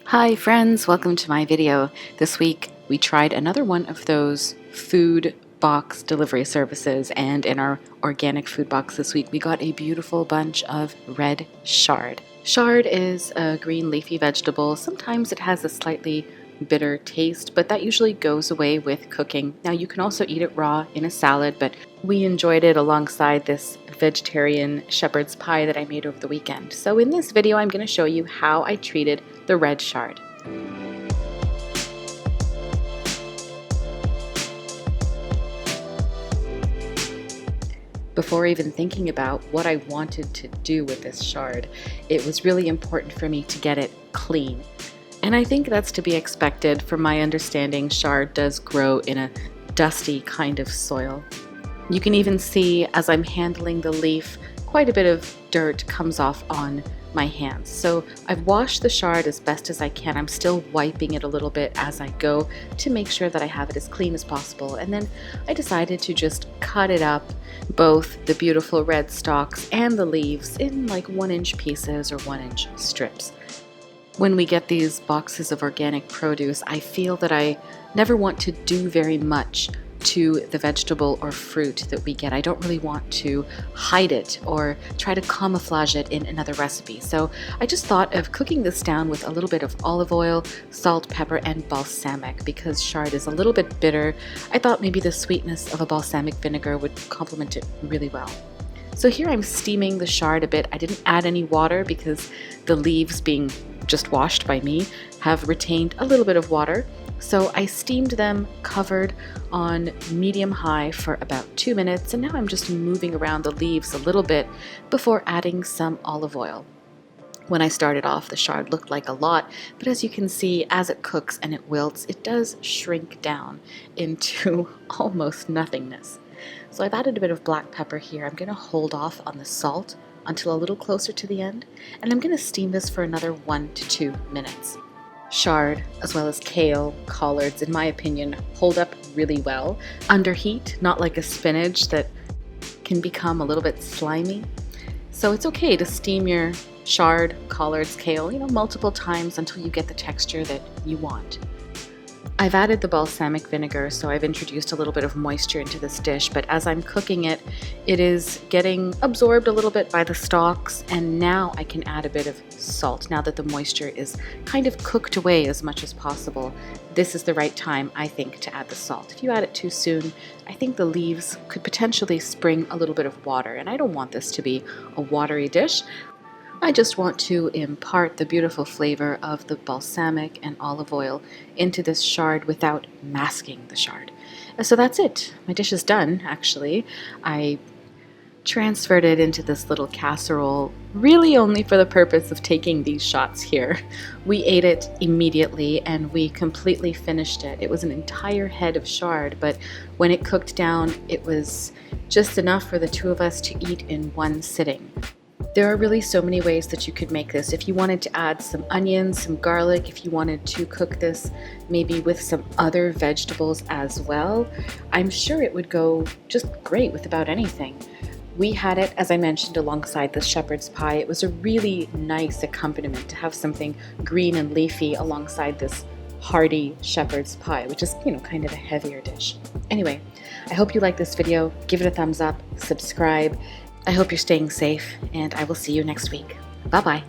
Hi friends, welcome to my video. This week we tried another one of those food box delivery services, and in our organic food box this week we got a beautiful bunch of red chard. Chard is a green leafy vegetable. Sometimes it has a slightly bitter taste, but that usually goes away with cooking. Now you can also eat it raw in a salad, but we enjoyed it alongside this vegetarian shepherd's pie that I made over the weekend. So in this video I'm going to show you how I treated the red chard. Before even thinking about what I wanted to do with this chard, it was really important for me to get it clean. And I think that's to be expected. From my understanding, chard does grow in a dusty kind of soil. You can even see as I'm handling the leaf, quite a bit of dirt comes off on my hands. So I've washed the chard as best as I can. I'm still wiping it a little bit as I go to make sure that I have it as clean as possible. And then I decided to just cut it up, both the beautiful red stalks and the leaves, in like 1-inch pieces or 1-inch strips. When we get these boxes of organic produce, I feel that I never want to do very much to the vegetable or fruit that we get. I don't really want to hide it or try to camouflage it in another recipe. So I just thought of cooking this down with a little bit of olive oil, salt, pepper, and balsamic. Because chard is a little bit bitter, I thought maybe the sweetness of a balsamic vinegar would complement it really well. So here I'm steaming the chard a bit. I didn't add any water because the leaves, being just washed by me, have retained a little bit of water. So I steamed them covered on medium-high for about 2 minutes, and now I'm just moving around the leaves a little bit before adding some olive oil. When I started off, the chard looked like a lot, but as you can see, as it cooks and it wilts, it does shrink down into almost nothingness. So I've added a bit of black pepper here. I'm going to hold off on the salt until a little closer to the end, and I'm going to steam this for another 1 to 2 minutes. Chard, as well as kale, collards, in my opinion, hold up really well under heat, not like a spinach that can become a little bit slimy. So it's okay to steam your chard, collards, kale, multiple times until you get the texture that you want. I've added the balsamic vinegar, so I've introduced a little bit of moisture into this dish, but as I'm cooking it, it is getting absorbed a little bit by the stalks, and now I can add a bit of salt. Now that the moisture is kind of cooked away as much as possible, this is the right time, I think, to add the salt. If you add it too soon, I think the leaves could potentially spring a little bit of water, and I don't want this to be a watery dish. I just want to impart the beautiful flavor of the balsamic and olive oil into this chard without masking the chard. So that's it. My dish is done, actually. I transferred it into this little casserole, really only for the purpose of taking these shots here. We ate it immediately and we completely finished it. It was an entire head of chard, but when it cooked down, it was just enough for the two of us to eat in one sitting. There are really so many ways that you could make this. If you wanted to add some onions, some garlic, if you wanted to cook this maybe with some other vegetables as well, I'm sure it would go just great with about anything. We had it, as I mentioned, alongside the shepherd's pie. It was a really nice accompaniment to have something green and leafy alongside this hearty shepherd's pie, which is, kind of a heavier dish. Anyway, I hope you like this video. Give it a thumbs up, subscribe. I hope you're staying safe, and I will see you next week. Bye-bye.